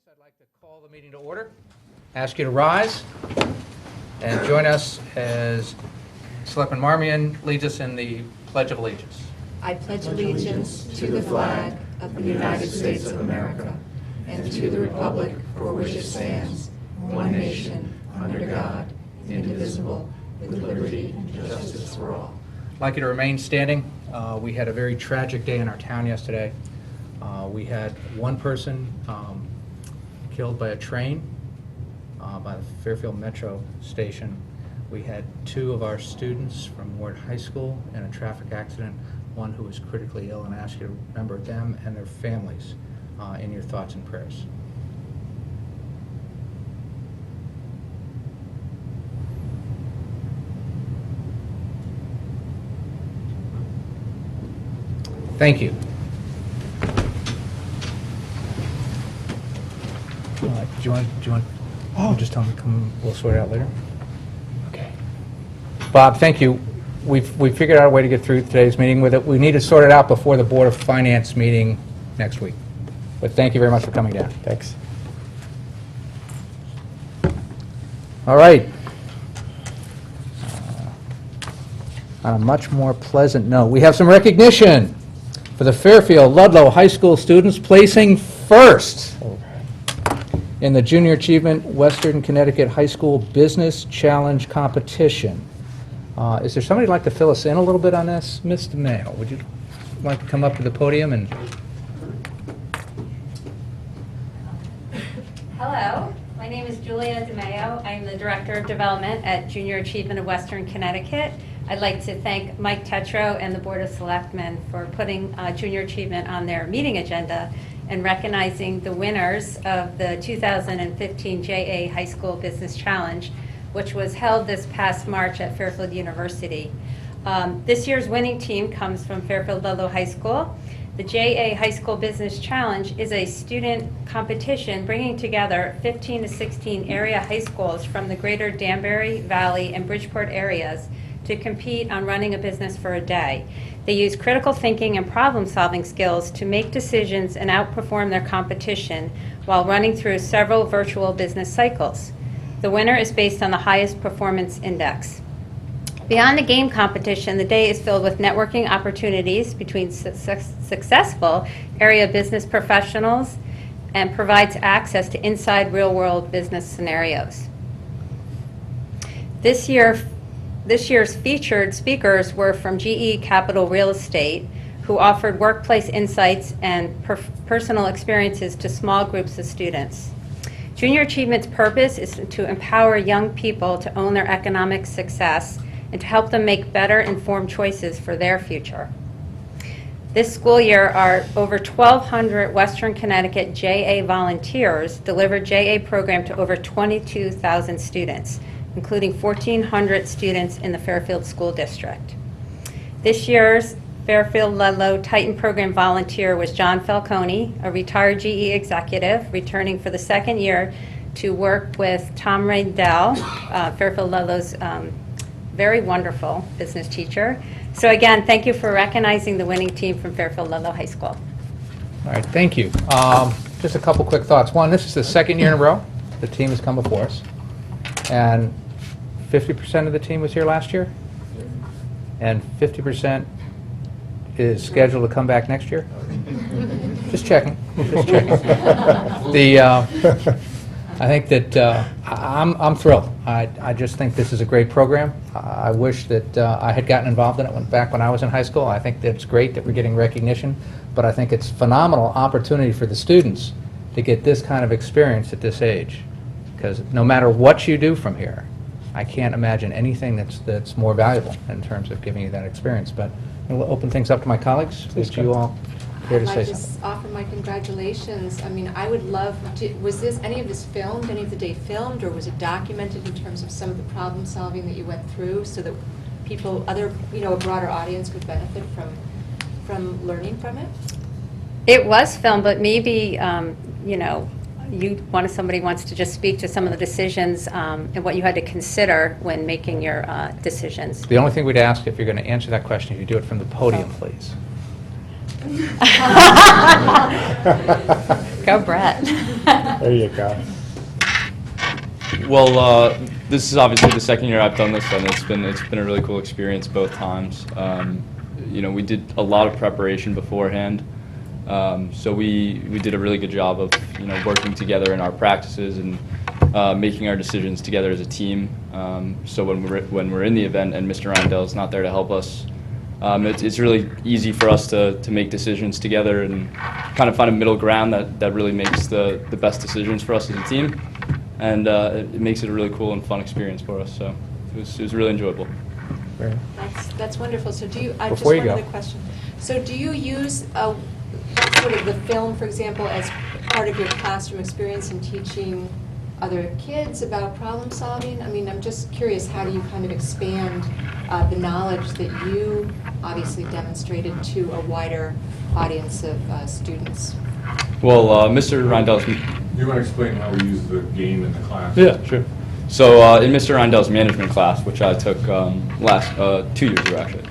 I'd like to call the meeting to order. Ask you to rise and join us as Selectman Marmion leads us in the Pledge of Allegiance. I pledge allegiance to the flag of the United States of America and to the republic for which it stands, one nation, under God, indivisible, with liberty and justice for all. I'd like you to remain standing. We had a very tragic day in our town yesterday. We had one person killed by a train by the Fairfield Metro Station. We had two of our students from Ward High School in a traffic accident, one who was critically ill, and I ask you to remember them and their families in your thoughts and prayers. Thank you. Do you want? Oh, just tell me. Come. We'll sort it out later. Okay. Bob, thank you. We've figured out a way to get through today's meeting with it. We need to sort it out before the Board of Finance meeting next week. But thank you very much for coming down. Thanks. All right. On a much more pleasant note, we have some recognition for the Fairfield Ludlow High School students placing first in the Junior Achievement Western Connecticut High School Business Challenge Competition. Is there somebody who'd like to fill us in a little bit on this? Ms. DeMayo, would you like to come up to the podium and... Hello, my name is Julia DeMayo. I'm the Director of Development at Junior Achievement of Western Connecticut. I'd like to thank Mike Tetro and the Board of Selectmen for putting Junior Achievement on their meeting agenda and recognizing the winners of the 2015 JA High School Business Challenge, which was held this past March at Fairfield University. This year's winning team comes from Fairfield Ludlow High School. The JA High School Business Challenge is a student competition bringing together 15 to 16 area high schools from the greater Danbury Valley and Bridgeport areas to compete on running a business for a day. They use critical thinking and problem-solving skills to make decisions and outperform their competition while running through several virtual business cycles. The winner is based on the highest performance index. Beyond the game competition, the day is filled with networking opportunities between successful area business professionals and provides access to inside real-world business scenarios. This year's featured speakers were from GE Capital Real Estate, who offered workplace insights and personal experiences to small groups of students. Junior Achievement's purpose is to empower young people to own their economic success and to help them make better informed choices for their future. This school year, our over 1,200 Western Connecticut JA volunteers delivered JA program to over 22,000 students, including 1,400 students in the Fairfield School District. This year's Fairfield Ludlow Titan Program volunteer was John Falcone, a retired GE executive, returning for the second year to work with Tom Raindell, Fairfield Ludlow's very wonderful business teacher. So again, thank you for recognizing the winning team from Fairfield Ludlow High School. All right, thank you. Just a couple quick thoughts. One, this is the second year in a row the team has come before us. And 50% of the team was here last year? And 50% is scheduled to come back next year? Just checking. Just checking. I think that I'm thrilled. I just think this is a great program. I wish that I had gotten involved in it back when I was in high school. I think that it's great that we're getting recognition, but I think it's a phenomenal opportunity for the students to get this kind of experience at this age. Because no matter what you do from here, I can't imagine anything that's more valuable in terms of giving you that experience. But we'll open things up to my colleagues. Would you all care to say I'd something? just offer my congratulations. I mean, I would love to, was any of this filmed, any of the day filmed, or was it documented in terms of some of the problem solving that you went through so that people, a broader audience could benefit from learning from it? It was filmed, but maybe, somebody wants to just speak to some of the decisions and what you had to consider when making your decisions. The only thing we'd ask, if you're going to answer that question, you do it from the podium, please. Go, Brett. There you go. Well, this is obviously the second year I've done this, and it's been a really cool experience both times. You know, we did a lot of preparation beforehand, so we did a really good job of working together in our practices and making our decisions together as a team. So when we're in the event and Mr. Rondell's not there to help us, it's really easy for us to make decisions together and kind of find a middle ground that really makes the best decisions for us as a team. And it makes it a really cool and fun experience for us. So it was really enjoyable. That's wonderful. So do you, I just Before you one go. other question. So do you use sort of the film, for example, as part of your classroom experience in teaching other kids about problem solving? I mean, I'm just curious, how do you kind of expand the knowledge that you obviously demonstrated to a wider audience of students? Well, Mr. Rondell's... You want to explain how we use the game in the class? Yeah, sure. So in Mr. Rondell's management class, which I took last 2 years ago actually,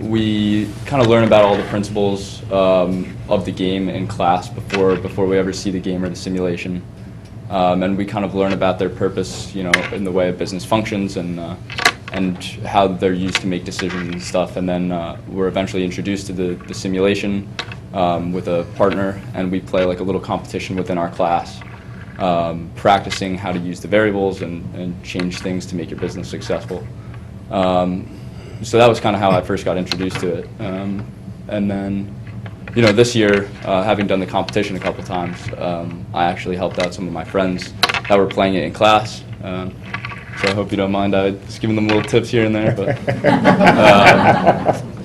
we kind of learn about all the principles of the game in class before we ever see the game or the simulation, and we kind of learn about their purpose, in the way a business functions and how they're used to make decisions and stuff. And then we're eventually introduced to the simulation with a partner, and we play like a little competition within our class, practicing how to use the variables and change things to make your business successful. So that was kind of how I first got introduced to it. And then, this year, having done the competition a couple times, I actually helped out some of my friends that were playing it in class. So I hope you don't mind. I was giving them little tips here and there,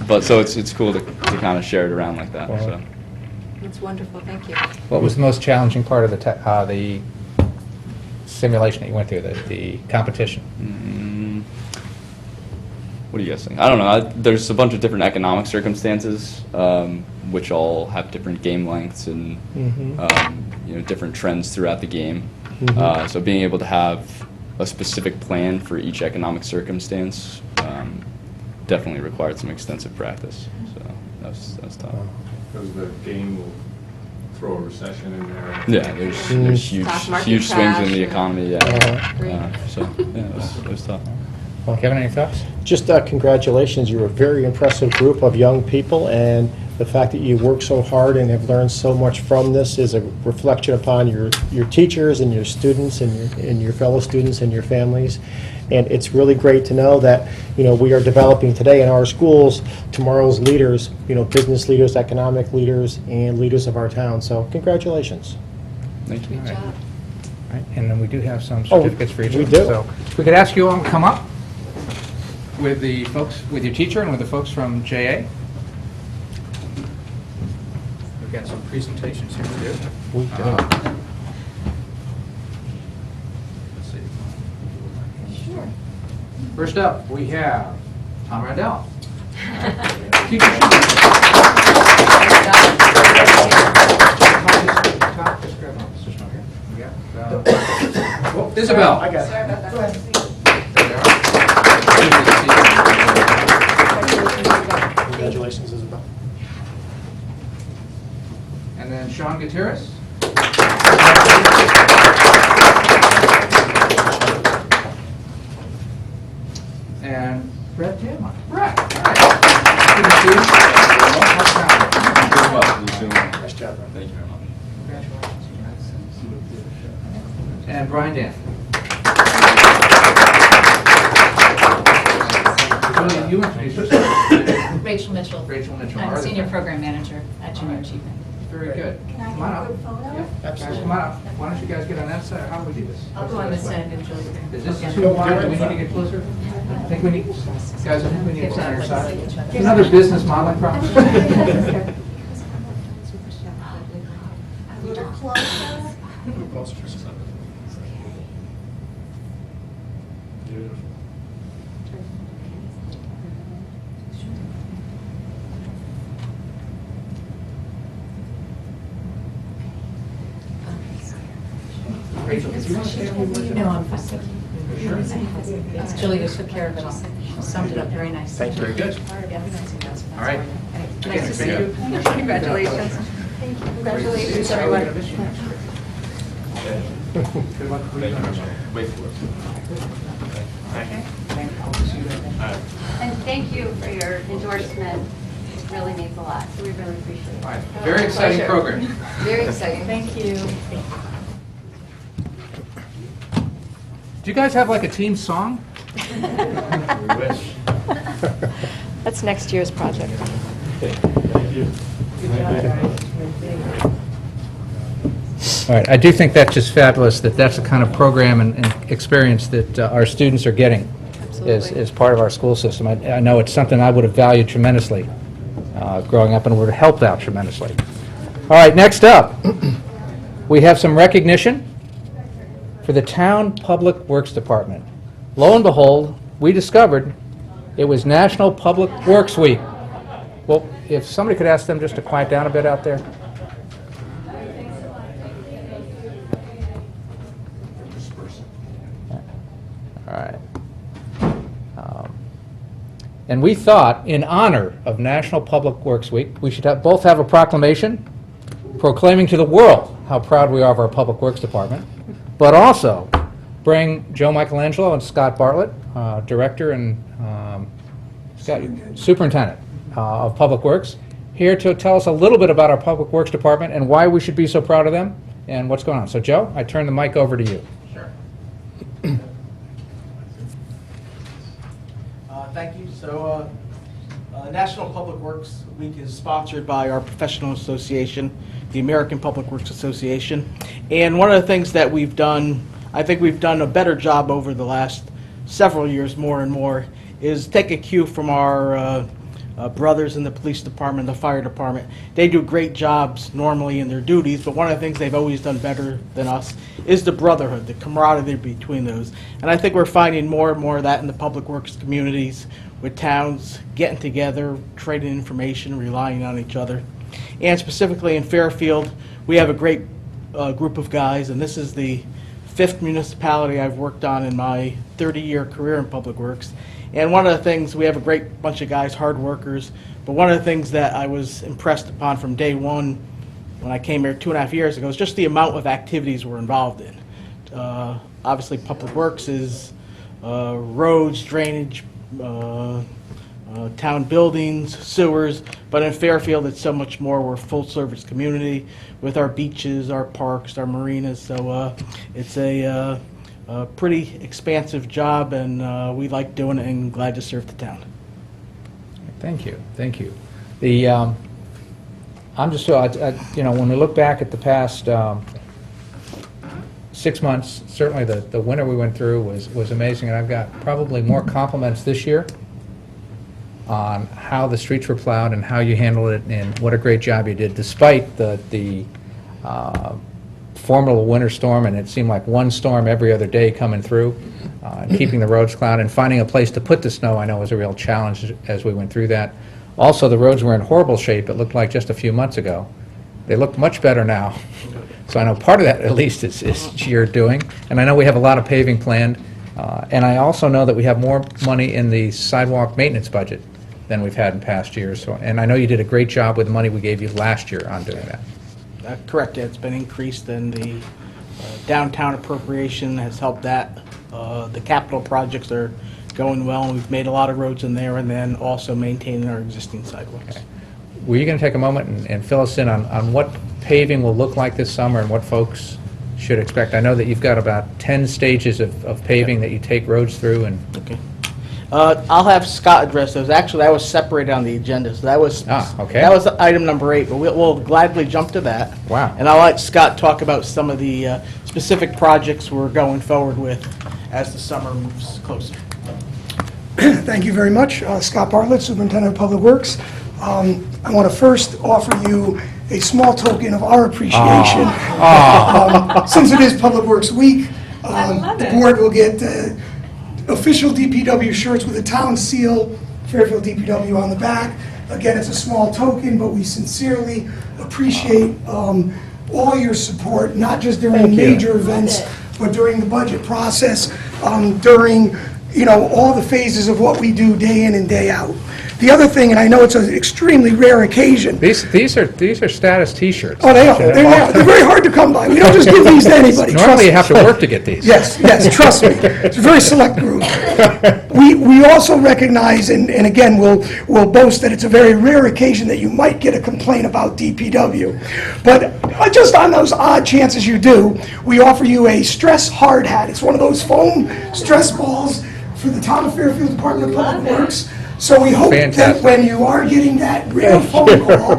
but so it's cool to kind of share it around like that. So. It's wonderful. Thank you. What was the most challenging part of the simulation that you went through, the competition? What do you guys think? I don't know. There's a bunch of different economic circumstances, which all have different game lengths and different trends throughout the game. So being able to have a specific plan for each economic circumstance definitely required some extensive practice. So that's tough. Because the game will throw a recession in there. Yeah, there's huge Stock market swings crash in the and- economy. Yeah. Great. So yeah, it was tough. Kevin, any thoughts? Just congratulations. You're a very impressive group of young people, and the fact that you work so hard and have learned so much from this is a reflection upon your teachers and your students and your fellow students and your families. And it's really great to know that, we are developing today in our schools tomorrow's leaders, business leaders, economic leaders, and leaders of our town. So congratulations. Thank you. Good job. All right, and then we do have some Oh, certificates for each we of them. do. So if we could ask you all to come up with the folks, with your teacher and with the folks from JA. We've got some presentations here to do. We do. Let's see. Sure. First up, we have Tom Randall. Teacher. Tom, just grab one. Just one here. We got, oh, Isabel. I got it. Go ahead. There they are. Congratulations, Isabel. And then Sean Gutierrez. And Brett Tamlin. Brett. All right. Good to see you. Doing well. Nice job, Brett. Thank you very much. And Brian Dan. Julia, you introduce yourself. Rachel Mitchell. Rachel Mitchell. I'm Artist. Senior Program Manager at Junior Achievement. Very good. Can I Come on get a up. good photo? Yeah. Absolutely. Guys, come on up. Why don't you guys get on that side, or how do we do this? I'll go on this side and Julie. Is this Okay. too wide? Do we need to get closer? I think we need, guys, I think we need to stand on our side. Another business modeling problem? A little closer. Rachel, if you want to stay over with No, I'm fine. Sure. It's Julie who took care of it all. She summed it up very nicely. Thank you. Very good. Yeah. All right. Nice to see you. Congratulations. Thank you. Congratulations, everyone. Good luck. Wait for it. And thank you for your endorsement. It really means a lot, so we really appreciate it. Very exciting Pleasure. program. Very exciting. Thank you. Do you guys have like a team song? We wish. That's next year's project. Thank you. All right, I do think that's just fabulous, that that's the kind of program and experience that our students are getting Absolutely. as part of our school system. I know it's something I would have valued tremendously growing up and would have helped out tremendously. All right, next up, we have some recognition for the Town Public Works Department. Lo and behold, we discovered it was National Public Works Week. Well, if somebody could ask them just to quiet down a bit out there. All right. And we thought, in honor of National Public Works Week, we should both have a proclamation proclaiming to the world how proud we are of our Public Works Department, but also bring Joe Michelangelo and Scott Bartlett, Director and Superintendent of Public Works, here to tell us a little bit about our Public Works Department and why we should be so proud of them and what's going on. So, Joe, I turn the mic over to you. Thank you. So, National Public Works Week is sponsored by our professional association, the American Public Works Association. And one of the things that we've done, I think we've done a better job over the last several years, more and more, is take a cue from our brothers in the police department, the fire department. They do great jobs normally in their duties, but one of the things they've always done better than us is the brotherhood, the camaraderie between those. And I think we're finding more and more of that in the public works communities, with towns getting together, trading information, relying on each other. And specifically in Fairfield, we have a great group of guys, and this is the 5th municipality I've worked on in my 30-year career in public works. And one of the things, we have a great bunch of guys, hard workers, but one of the things that I was impressed upon from day one when I came here 2.5 years ago is just the amount of activities we're involved in. Obviously, public works is roads, drainage, town buildings, sewers, but in Fairfield it's so much more. We're a full-service community with our beaches, our parks, our marinas, so it's a pretty expansive job, and we like doing it and glad to serve the town. Thank you, thank you. The, I'm just, you know, when we look back at the past 6 months, certainly the winter we went through was amazing, and I've got probably more compliments this year on how the streets were plowed and how you handled it, and what a great job you did, despite the formidable winter storm, and it seemed like one storm every other day coming through, keeping the roads plowed, and finding a place to put the snow, I know, was a real challenge as we went through that. Also, the roads were in horrible shape, it looked like just a few months ago. They look much better now. So I know part of that, at least, is your doing, and I know we have a lot of paving planned, and I also know that we have more money in the sidewalk maintenance budget than we've had in past years, so, and I know you did a great job with the money we gave you last year on doing that. Correct, yeah, it's been increased, and the downtown appropriation has helped that. The capital projects are going well, and we've made a lot of roads in there, and then also maintaining our existing sidewalks. Okay. Were you going to take a moment and fill us in on what paving will look like this summer and what folks should expect? I know that you've got about 10 stages of paving that you take roads through, and Okay. I'll have Scott address those. Actually, that was separated on the agenda, so that was okay. that was item number 8, but we'll gladly jump to that. Wow. And I'll let Scott talk about some of the specific projects we're going forward with as the summer moves closer. Thank you very much. Scott Bartlett, Superintendent of Public Works. I want to first offer you a small token of our appreciation. Since it is Public Works Week, the board will get official DPW shirts with a town seal, Fairfield DPW on the back. Again, it's a small token, but we sincerely appreciate all your support, not just during major events, but during the budget process, during all the phases of what we do day in and day out. The other thing, and I know it's an extremely rare occasion. These are status T-shirts. Oh, they are. They're very hard to come by. We don't just give these to anybody. Normally, you have trust to me. work to get these. Yes, trust me. It's a very select group. We also recognize, and again, we'll boast that it's a very rare occasion that you might get a complaint about DPW. But just on those odd chances you do, we offer you a stress hard hat. It's one of those foam stress balls for the Town of Fairfield Department of Public Works. So we hope that Fantastic. when you are getting that rare phone call,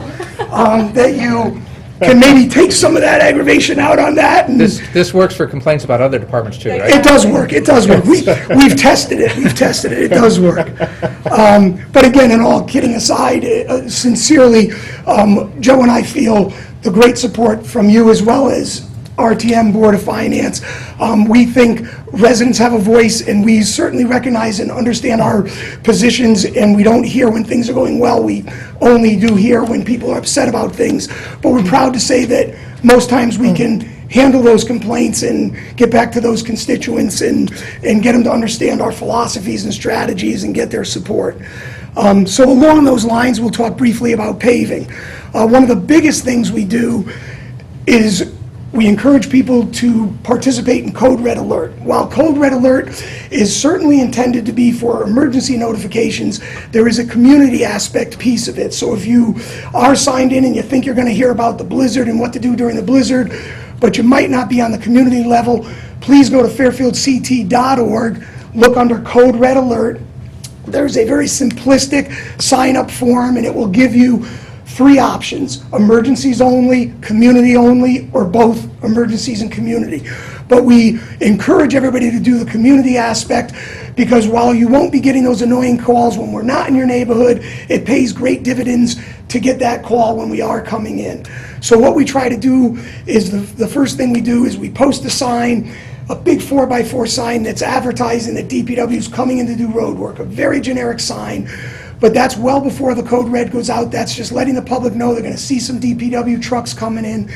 that you can maybe take some of that aggravation out on that. And This works for complaints about other departments too, right? it does work. It does work. We've tested it. It does work. But again, and all kidding aside, sincerely, Joe and I feel the great support from you as well as RTM Board of Finance. We think residents have a voice, and we certainly recognize and understand our positions, and we don't hear when things are going well. We only do hear when people are upset about things. But we're proud to say that most times we can handle those complaints and get back to those constituents and get them to understand our philosophies and strategies and get their support. So along those lines, we'll talk briefly about paving. One of the biggest things we do is we encourage people to participate in Code Red Alert. While Code Red Alert is certainly intended to be for emergency notifications, there is a community aspect piece of it. So if you are signed in and you think you're going to hear about the blizzard and what to do during the blizzard, but you might not be on the community level, please go to fairfieldct.org, look under Code Red Alert. There's a very simplistic sign-up form, and it will give you 3 options: emergencies only, community only, or both emergencies and community. But we encourage everybody to do the community aspect, because while you won't be getting those annoying calls when we're not in your neighborhood, it pays great dividends to get that call when we are coming in. So what we try to do is the first thing we do is we post a sign, a big 4x4 sign that's advertising that DPW is coming in to do road work, a very generic sign. But that's well before the Code Red goes out. That's just letting the public know they're going to see some DPW trucks coming in.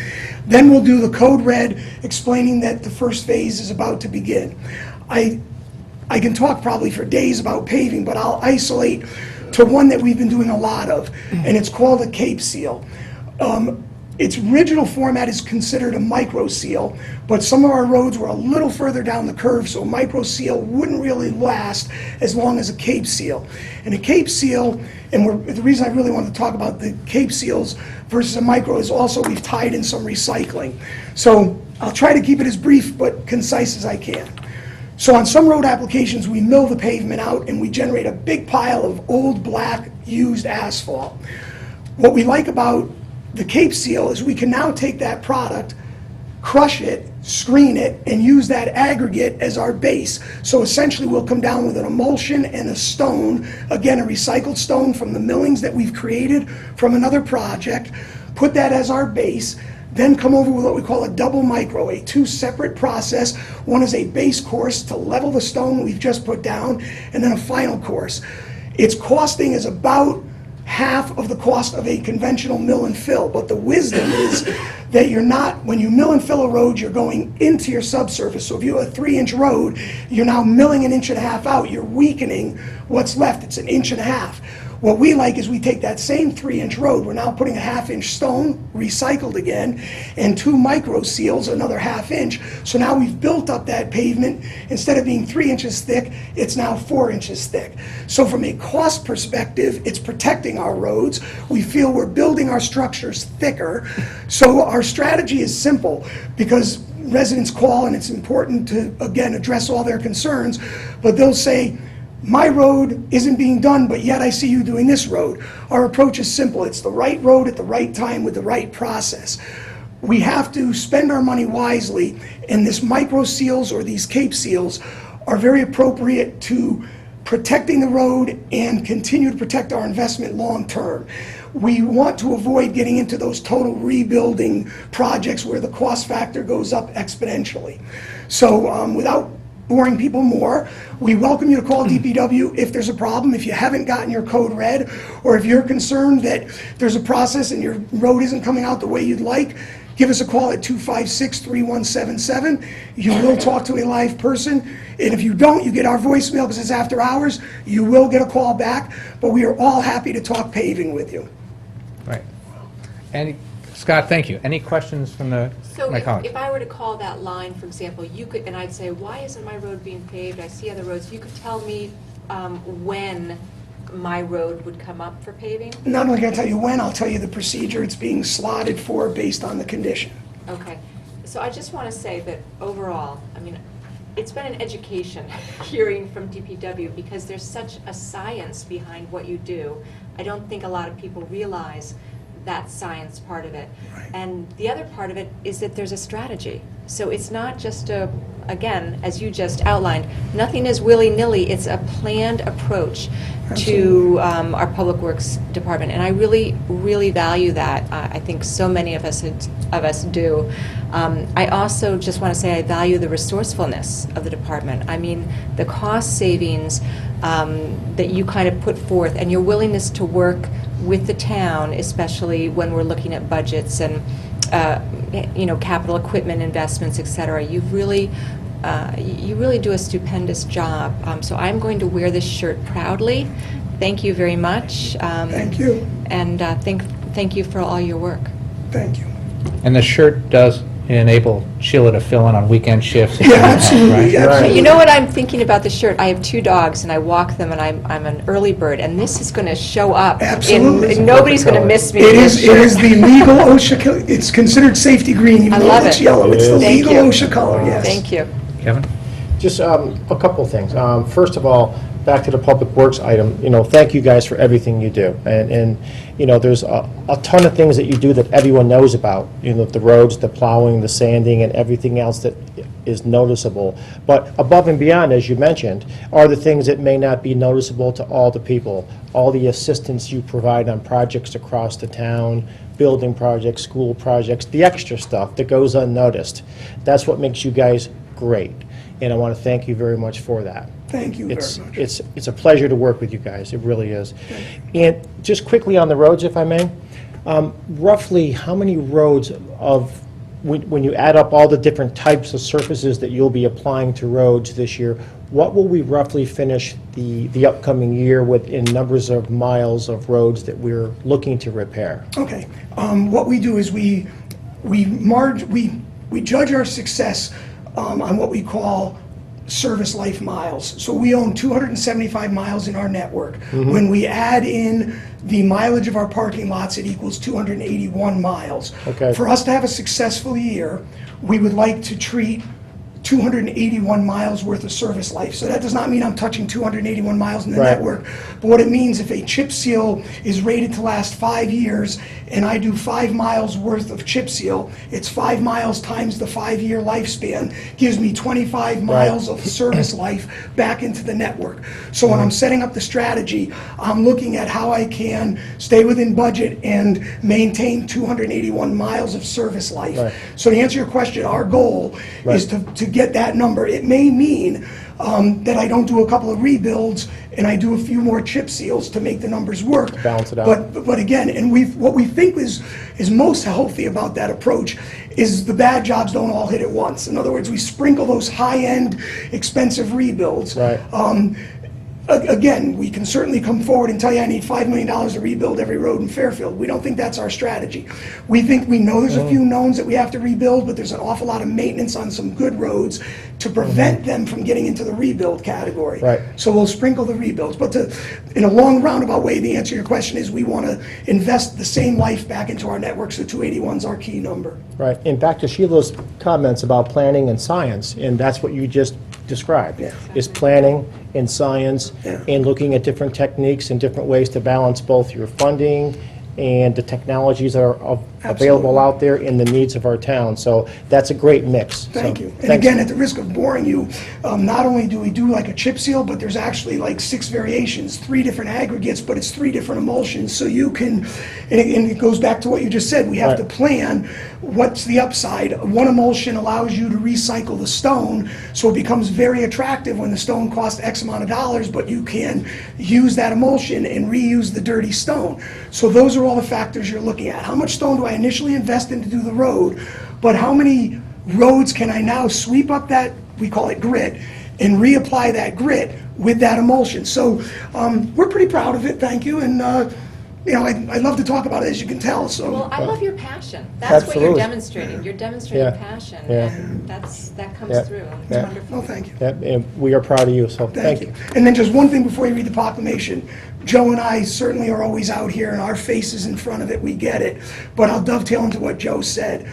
Then we'll do the Code Red explaining that the first phase is about to begin. I can talk probably for days about paving, but I'll isolate to one that we've been doing a lot of, and it's called a Cape Seal. Its original format is considered a micro seal, but some of our roads were a little further down the curve, so a micro seal wouldn't really last as long as a Cape Seal. And a Cape Seal, and the reason I really want to talk about the Cape Seals versus a micro is also we've tied in some recycling. So I'll try to keep it as brief but concise as I can. So on some road applications, we mill the pavement out and we generate a big pile of old black used asphalt. What we like about the Cape Seal is we can now take that product, crush it, screen it, and use that aggregate as our base. So essentially we'll come down with an emulsion and a stone, again a recycled stone from the millings that we've created from another project, put that as our base, then come over with what we call a double micro, a 2 separate process. One is a base course to level the stone we've just put down, and then a final course. Its costing is about half of the cost of a conventional mill and fill, but the wisdom is that you're not, when you mill and fill a road, you're going into your subsurface. So if you have a 3-inch road, you're now milling 1.5 inches out, you're weakening what's left, it's 1.5 inches. What we like is we take that same 3-inch road, we're now putting a 1/2-inch stone, recycled again, and 2 micro seals, another 1/2 inch. So now we've built up that pavement. Instead of being 3 inches thick, it's now 4 inches thick. So from a cost perspective, it's protecting our roads. We feel we're building our structures thicker. So our strategy is simple, because residents call and it's important to, again, address all their concerns, but they'll say, my road isn't being done, but yet I see you doing this road. Our approach is simple. It's the right road at the right time with the right process. We have to spend our money wisely, and this micro seals or these Cape Seals are very appropriate to protecting the road and continue to protect our investment long term. We want to avoid getting into those total rebuilding projects where the cost factor goes up exponentially. So without boring people more. We welcome you to call DPW if there's a problem, if you haven't gotten your code read, or if you're concerned that there's a process and your road isn't coming out the way you'd like. Give us a call at 256-3177. You will talk to a live person. And if you don't, you get our voicemail because it's after hours. You will get a call back. But we are all happy to talk paving with you. Right. Scott, thank you. Any questions from my colleagues? If I were to call that line, for example, you could, and I'd say, why isn't my road being paved? I see other roads. You could tell me when my road would come up for paving? Not only can I tell you when, I'll tell you the procedure it's being slotted for based on the condition. Okay. So I just want to say that overall, I mean, it's been an education hearing from DPW because there's such a science behind what you do. I don't think a lot of people realize that science part of it. Right. And the other part of it is that there's a strategy. So it's not just again, as you just outlined, nothing is willy-nilly. It's a planned approach to our Public Works Department. And I really, really value that. I think so many of us do. I also just want to say I value the resourcefulness of the department. I mean, the cost savings that you kind of put forth and your willingness to work with the town, especially when we're looking at budgets and capital equipment investments, et cetera. You really do a stupendous job. So I'm going to wear this shirt proudly. Thank you very much. Thank you. And thank you for all your work. Thank you. And the shirt does enable Sheila to fill in on weekend shifts. Yeah, absolutely. Right? Absolutely. You know what I'm thinking about the shirt? I have 2 dogs and I walk them and I'm an early bird and this is going to show up. Absolutely. And nobody's going to miss me. It in is, this it shirt. is the legal OSHA, it's considered safety green, even I though love it's it. yellow. It's the Thank legal you. OSHA color, yes. Thank you. Kevin? Just a couple of things. First of all, back to the Public Works item, thank you guys for everything you do. And there's a ton of things that you do that everyone knows about, the roads, the plowing, the sanding, and everything else that is noticeable. But above and beyond, as you mentioned, are the things that may not be noticeable to all the people, all the assistance you provide on projects across the town, building projects, school projects, the extra stuff that goes unnoticed. That's what makes you guys great. And I want to thank you very much for that. Thank you very much. It's a pleasure to work with you guys. It really is. And just quickly on the roads, if I may, roughly how many roads when you add up all the different types of surfaces that you'll be applying to roads this year, what will we roughly finish the upcoming year with in numbers of miles of roads that we're looking to repair? Okay. What we do is we judge our success on what we call service life miles. So we own 275 miles in our network. Mm-hmm. When we add in the mileage of our parking lots, it equals 281 miles. Okay. For us to have a successful year, we would like to treat 281 miles worth of service life. So that does not mean I'm touching 281 miles in the Right. network. But what it means, if a chip seal is rated to last 5 years and I do 5 miles worth of chip seal, it's 5 miles times the 5-year lifespan, gives me 25 miles of service life back into the network. So when I'm setting up the strategy, I'm looking at how I can stay within budget and maintain 281 miles of service life. Right. So to answer your question, our goal is to get that number. It may mean that I don't do a couple of rebuilds and I do a few more chip seals to make the numbers work. To balance it out. But again, and what we think is most healthy about that approach is the bad jobs don't all hit at once. In other words, we sprinkle those high-end, expensive rebuilds. Right. Again, we can certainly come forward and tell you I need $5 million to rebuild every road in Fairfield. We don't think that's our strategy. We know there's a few knowns that we have to rebuild, but there's an awful lot of maintenance on some good roads to prevent them from getting into the rebuild category. Right. So we'll sprinkle the rebuilds. But in a long roundabout way, the answer to your question is we want to invest the same life back into our network, so 281 is our key number. Right. And back to Sheila's comments about planning and science, and that's what you just described, Yeah. is planning and science Yeah. and looking at different techniques and different ways to balance both your funding and the technologies that are available Absolutely. out there and the needs of our town. So that's a great mix. So, Thank you. And thanks. again, at the risk of boring you, not only do we do like a chip seal, but there's actually like 6 variations, 3 different aggregates, but it's 3 different emulsions. So you can, and it goes back to what you just said, we have to Right. plan what's the upside. One emulsion allows you to recycle the stone, so it becomes very attractive when the stone costs X amount of dollars, but you can use that emulsion and reuse the dirty stone. So those are all the factors you're looking at. How much stone do I initially invest in to do the road, but how many roads can I now sweep up that, we call it grit, and reapply that grit with that emulsion? So we're pretty proud of it, thank you, and I love to talk about it, as you can tell, so. Well, I love your passion. That's what you're Absolutely. demonstrating. You're demonstrating Yeah. passion, Yeah. and that comes Yeah. through. It's Yeah. wonderful. Oh, thank you. And we are proud of you, so thank you. And then just one thing before you read the proclamation. Joe and I certainly are always out here, and our faces in front of it, we get it. But I'll dovetail into what Joe said.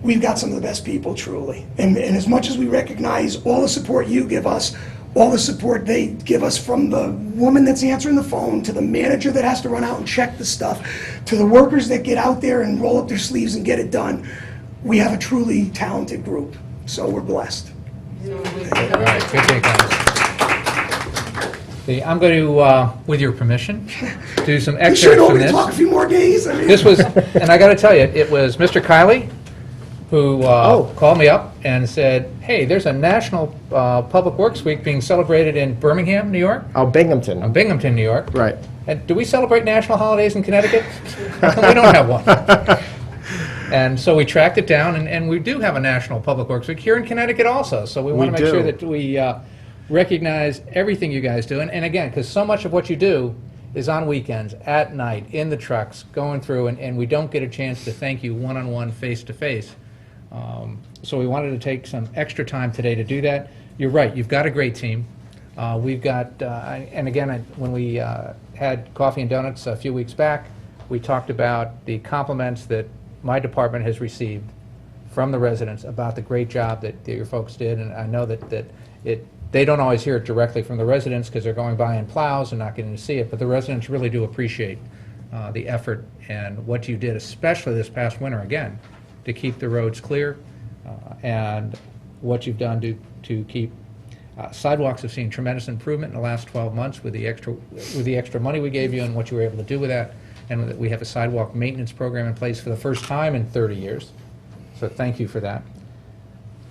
We've got some of the best people, truly. And as much as we recognize all the support you give us, all the support they give us, from the woman that's answering the phone, to the manager that has to run out and check the stuff, to the workers that get out there and roll up their sleeves and get it done, we have a truly talented group. So we're blessed. All right, good day, guys. I'm going to, with your permission, do some You excerpts sure don't from want me to this. talk a few more days? I mean- This was, and I got to tell you, it was Mr. Kiley who called me up and said, hey, there's a National Public Works Week being celebrated in Birmingham, New York, Binghamton. Binghamton, New York. Right. And do we celebrate national holidays in Connecticut? We don't have one. And so we tracked it down, and we do have a National Public Works Week here in Connecticut also. So we want to We make sure do. that we recognize everything you guys do. And again, because so much of what you do is on weekends, at night, in the trucks, going through, and we don't get a chance to thank you one-on-one, face-to-face. So we wanted to take some extra time today to do that. You're right, you've got a great team. We've got, and again, when we had coffee and donuts a few weeks back, we talked about the compliments that my department has received from the residents about the great job that your folks did, and I know that they don't always hear it directly from the residents because they're going by in plows and not getting to see it, but the residents really do appreciate the effort and what you did, especially this past winter, again, to keep the roads clear, and what you've done to keep sidewalks have seen tremendous improvement in the last 12 months with the extra money we gave you and what you were able to do with that, and that we have a sidewalk maintenance program in place for the first time in 30 years. So thank you for that.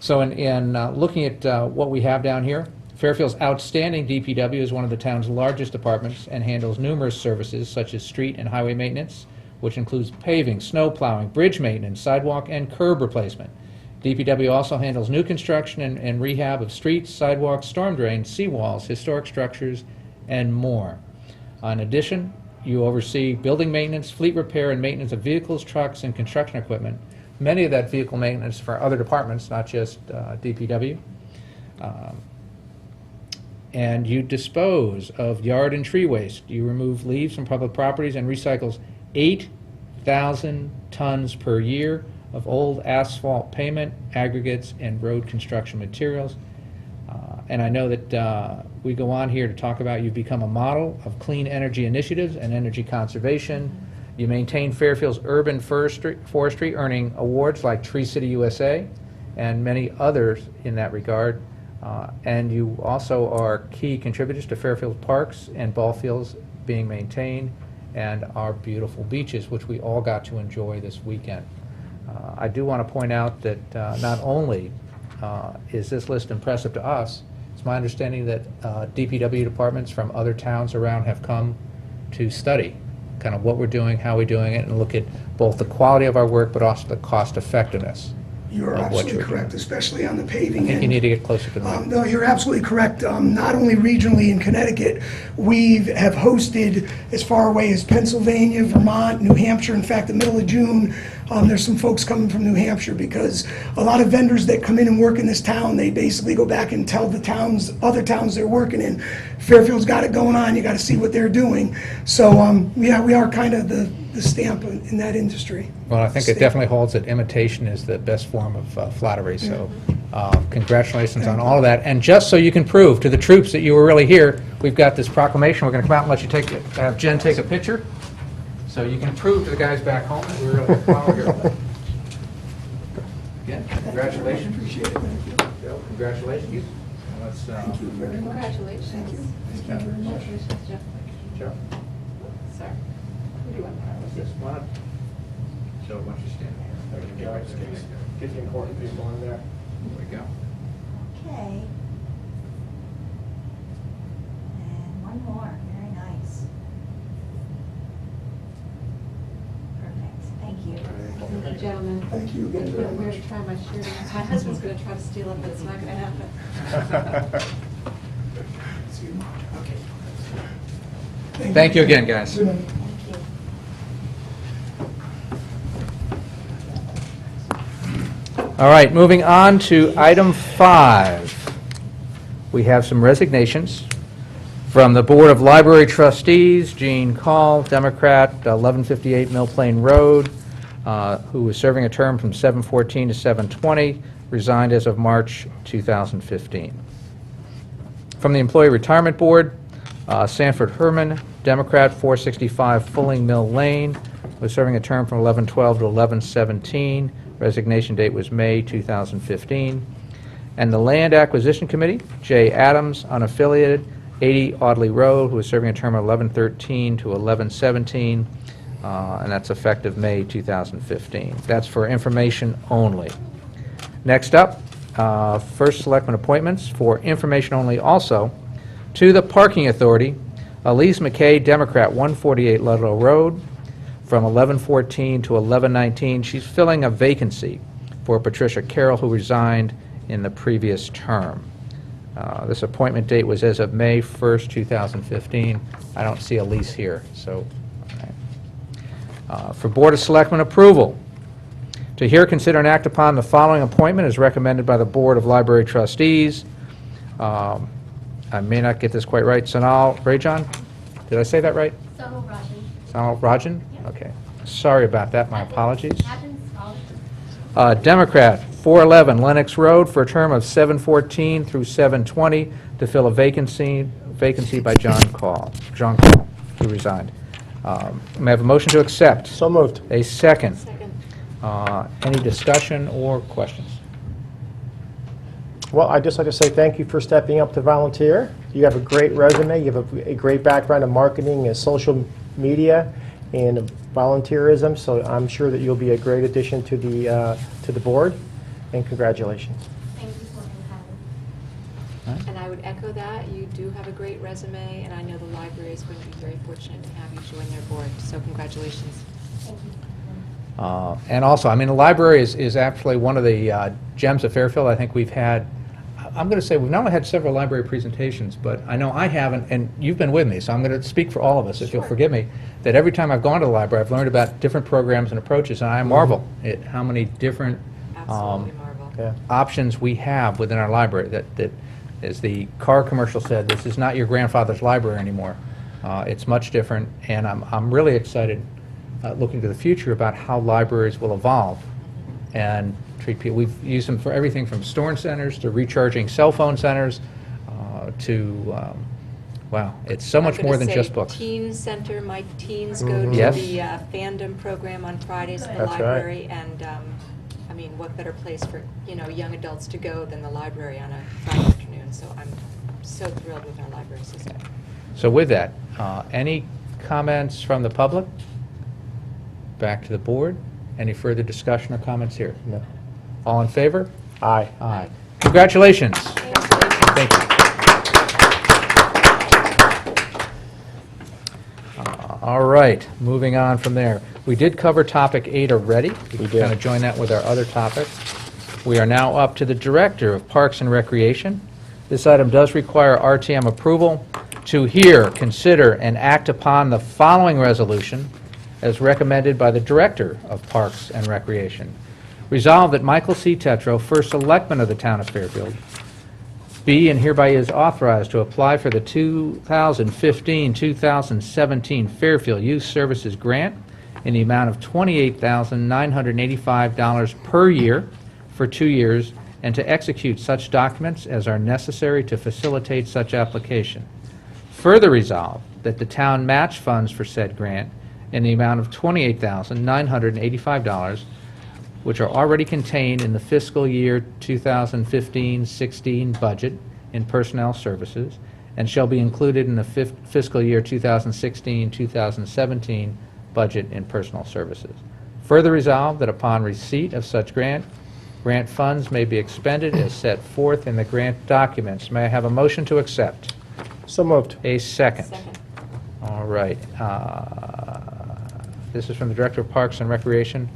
So in looking at what we have down here, Fairfield's outstanding DPW is one of the town's largest departments and handles numerous services such as street and highway maintenance, which includes paving, snow plowing, bridge maintenance, sidewalk, and curb replacement. DPW also handles new construction and rehab of streets, sidewalks, storm drains, seawalls, historic structures, and more. In addition, you oversee building maintenance, fleet repair, and maintenance of vehicles, trucks, and construction equipment. Many of that vehicle maintenance for other departments, not just DPW. And you dispose of yard and tree waste. You remove leaves from public properties and recycles 8,000 tons per year of old asphalt pavement, aggregates, and road construction materials. And I know that we go on here to talk about you've become a model of clean energy initiatives and energy conservation. You maintain Fairfield's urban forestry, earning awards like Tree City USA and many others in that regard. And you also are key contributors to Fairfield parks and ball fields being maintained, and our beautiful beaches, which we all got to enjoy this weekend. I do want to point out that not only is this list impressive to us, it's my understanding that DPW departments from other towns around have come to study kind of what we're doing, how we're doing it, and look at both the quality of our work, but also the cost effectiveness. You're of what absolutely you're correct, doing. especially on the I paving think you end. need to get closer to the mic. No, you're absolutely correct. Not only regionally in Connecticut, we have hosted as far away as Pennsylvania, Vermont, New Hampshire. In fact, the middle of June, there's some folks coming from New Hampshire, because a lot of vendors that come in and work in this town, they basically go back and tell the towns, other towns they're working in, Fairfield's got it going on, you got to see what they're doing. So, yeah, we are kind of the stamp in that industry. Well, I think it definitely holds that imitation is the best form of flattery, so congratulations on all of that. And just so you can prove to the troops that you were really here, we've got this proclamation. We're going to come out and let you have Jen take a picture. So you can prove to the guys back home that we're really proud here. Again, congratulations. Appreciate it, thank you. Joe, congratulations. And let's, Thank you very much. Congratulations. Thank you. Thank you very much. Congratulations, Jeff. Joe. Sorry. Who do you want? What's this? Why don't- Joe, why don't you stand here? There we go. Get the important people in there. There we go. Okay. And one more, very nice. Perfect, thank you. Thank you, gentlemen. Thank you again very I'm going much. to try my shirt. My husband's going to try to steal it, but it's not going to happen. Excuse me. Okay. Thank you again, guys. Good night. Thank you. All right, moving on to item 5. We have some resignations from the Board of Library Trustees. Jean Call, Democrat, 1158 Mill Plain Road, who was serving a term from 7/14 to 7/20, resigned as of March 2015. From the Employee Retirement Board, Sanford Herman, Democrat, 465 Fulling Mill Lane, was serving a term from 11/12 to 11/17. Resignation date was May 2015. And the Land Acquisition Committee, Jay Adams, unaffiliated, 80 Audley Road, who was serving a term of 11/13 to 11/17, and that's effective May 2015. That's for information only. Next up, first selectman appointments for information only also to the Parking Authority, Elise McKay, Democrat, 148 Ludlow Road, from 11/14 to 11/19. She's filling a vacancy for Patricia Carroll, who resigned in the previous term. This appointment date was as of May 1st, 2015. I don't see Elise here, so. For Board of Selectmen approval, to hear, consider, and act upon the following appointment as recommended by the Board of Library Trustees. I may not get this quite right. Sanal Rajan? Did I say that right? Sanal Rajan? Okay. Sorry about that. My apologies. Democrat, 411 Lennox Road, for a term of 7/14 through 7/20 to fill a vacancy by John Call, who resigned. May I have a motion to accept? So moved. A second. Second. Any discussion or questions? Well, I'd just like to say thank you for stepping up to volunteer. You have a great resume, you have a great background in marketing and social media and volunteerism, so I'm sure that you'll be a great addition to the board, and congratulations. And I would echo that. You do have a great resume, and I know the library is going to be very fortunate to have you join their board. So congratulations. And also, I mean, the library is actually one of the gems of Fairfield. I think we've had, I'm going to say, we've not only had several library presentations, but I know I haven't, and you've been with me, so I'm going to speak for all of us, if you'll forgive me, that every time I've gone to the library, I've learned about different programs and approaches, and I marvel at how many different Absolutely marvel. Yeah. options we have within our library. That, as the car commercial said, this is not your grandfather's library anymore. It's much different, and I'm really excited looking to the future about how libraries will evolve and treat people. We've used them for everything from storing centers to recharging cell phone centers to, wow, it's so much more than just books. Teen Center, my teens go to Yes. the fandom program on Fridays at the That's right. library, and I mean, what better place for, young adults to go than the library on a Friday afternoon? So I'm so thrilled with our library system. So with that, any comments from the public? Back to the board. Any further discussion or comments here? No. All in favor? Aye. Aye. Congratulations. Thank you. All right, moving on from there. We did cover topic 8 already. We did. Kind of join that with our other topic. We are now up to the Director of Parks and Recreation. This item does require RTM approval to hear, consider, and act upon the following resolution as recommended by the Director of Parks and Recreation. Resolved that Michael C. Tetro, First Selectman of the Town of Fairfield, be and hereby is authorized to apply for the 2015-2017 Fairfield Youth Services Grant in the amount of $28,985 per year for 2 years, and to execute such documents as are necessary to facilitate such application. Further resolved that the town match funds for said grant in the amount of $28,985, which are already contained in the fiscal year 2015-16 budget in personnel services, and shall be included in the fiscal year 2016-2017 budget in personnel services. Further resolved that upon receipt of such grant funds may be expended as set forth in the grant documents. May I have a motion to accept? So moved. A second. Second. All right. This is from the Director of Parks and Recreation.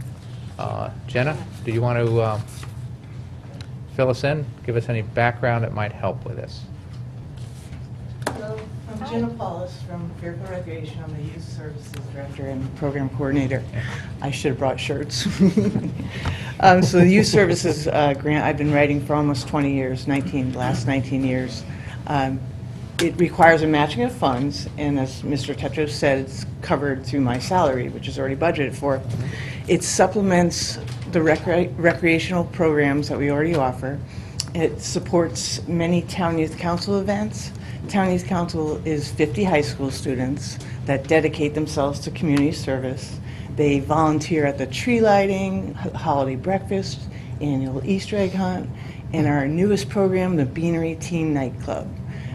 Jenna, do you want to fill us in? Give us any background that might help with this? Hello, I'm Jenna Paulus from Fairfield Recreation. I'm the Youth Services Director and Program Coordinator. I should have brought shirts. So the Youth Services grant I've been writing for almost 20 years, last 19 years. It requires a matching of funds, and as Mr. Tetros said, it's covered through my salary, which is already budgeted for. It supplements the recreational programs that we already offer. It supports many Town Youth Council events. Town Youth Council is 50 high school students that dedicate themselves to community service. They volunteer at the tree lighting, holiday breakfast, annual Easter egg hunt, and our newest program, the Beanery Teen Nightclub,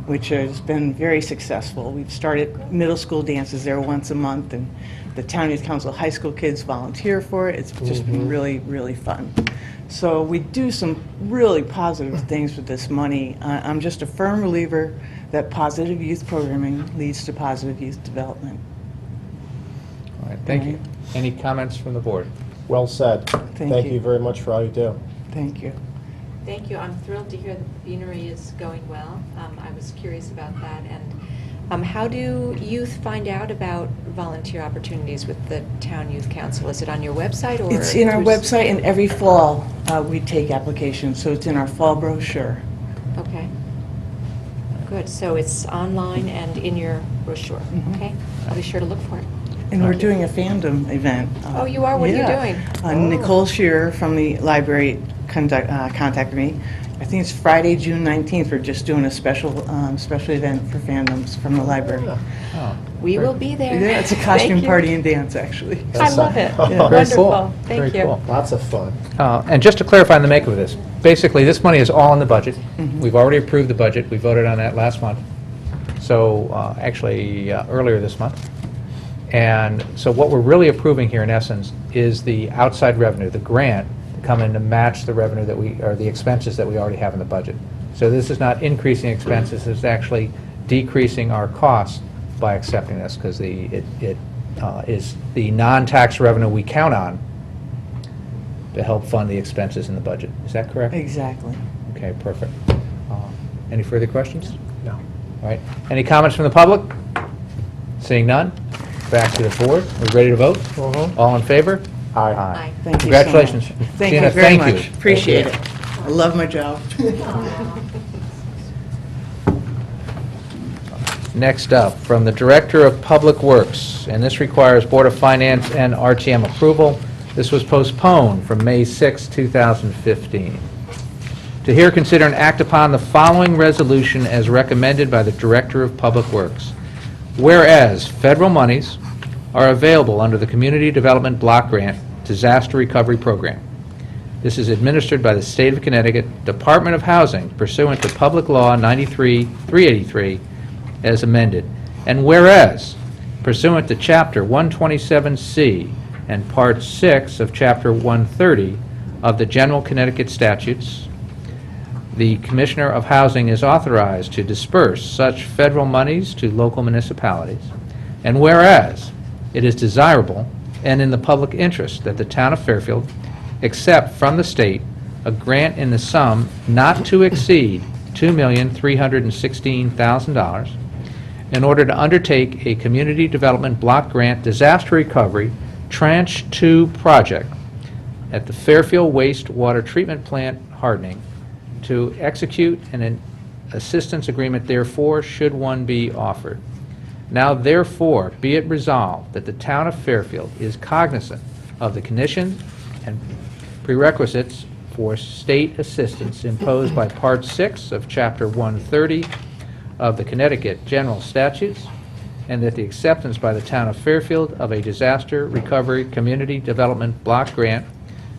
which has been very successful. We've started middle school dances there once a month, and the Town Youth Council high school kids volunteer for it. It's just been really, really fun. So we do some really positive things with this money. I'm just a firm believer that positive youth programming leads to positive youth development. All right, thank you. Any comments from the board? Well said. Thank you you. very much for all you do. Thank you. Thank you. I'm thrilled to hear that the Beanery is going well. I was curious about that. And how do youth find out about volunteer opportunities with the Town Youth Council? Is it on your website or? It's in our through- website, and every fall we take applications, so it's in our fall brochure. Okay. Good. So it's online and in your brochure. Mhm. Okay. I'll be sure to look for it. And we're doing a fandom event. Oh, you are? What are you doing? Oh. Nicole Shearer from the library contacted me. I think it's Friday, June 19th. We're just doing a special event for fandoms from the library. Oh, We will be there. Yeah, it's a Thank costume you. party and dance, actually. I love it. Yeah. Very Wonderful. cool. Thank Very you. cool. Lots of fun. And just to clarify the make of this, basically, this money is all in the budget. We've already approved the budget. We voted on that last month. So, actually, earlier this month. And so what we're really approving here, in essence, is the outside revenue, the grant, to come in to match the revenue that or the expenses that we already have in the budget. So this is not increasing expenses, it's actually decreasing our costs by accepting this, because it is the non-tax revenue we count on to help fund the expenses in the budget. Is that correct? Exactly. Okay, perfect. Any further questions? No. All right. Any comments from the public? Seeing none, back to the board. We're ready to vote? All in favor? Aye. Aye. Thank you so much. Congratulations. Thank Gina, you very thank much. you. Appreciate it. I love my job. Next up, from the Director of Public Works, and this requires Board of Finance and RTM approval. This was postponed from May 6, 2015. To hear, consider, and act upon the following resolution as recommended by the Director of Public Works. Whereas federal monies are available under the Community Development Block Grant Disaster Recovery Program. This is administered by the State of Connecticut Department of Housing pursuant to Public Law 93-383 as amended. And whereas pursuant to Chapter 127C and Part 6 of Chapter 130 of the General Connecticut Statutes, the Commissioner of Housing is authorized to disperse such federal monies to local municipalities. And whereas it is desirable and in the public interest that the town of Fairfield accept from the state a grant in the sum not to exceed $2,316,000 in order to undertake a community development block grant disaster recovery Tranche 2 project at the Fairfield Wastewater Treatment Plant hardening, to execute an assistance agreement therefore should one be offered. Now therefore be it resolved that the town of Fairfield is cognizant of the conditions and prerequisites for state assistance imposed by Part 6 of Chapter 130 of the Connecticut General Statutes, and that the acceptance by the town of Fairfield of a disaster recovery community development block grant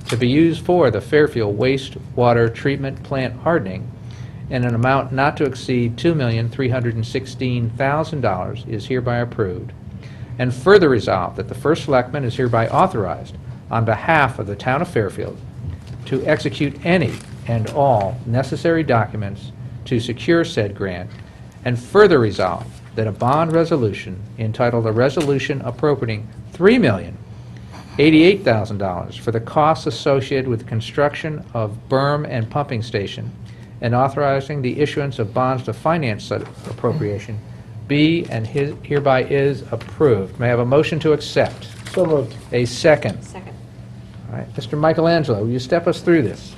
to be used for the Fairfield wastewater treatment plant hardening in an amount not to exceed $2,316,000 is hereby approved. And further resolved that the first selectman is hereby authorized on behalf of the town of Fairfield to execute any and all necessary documents to secure said grant, and further resolved that a bond resolution entitled a resolution appropriating $3,088,000 for the costs associated with the construction of berm and pumping station and authorizing the issuance of bonds to finance such appropriation be and hereby is approved. May I have a motion to accept? So moved. A second. Second. All right, Mr. Michelangelo, will you step us through this?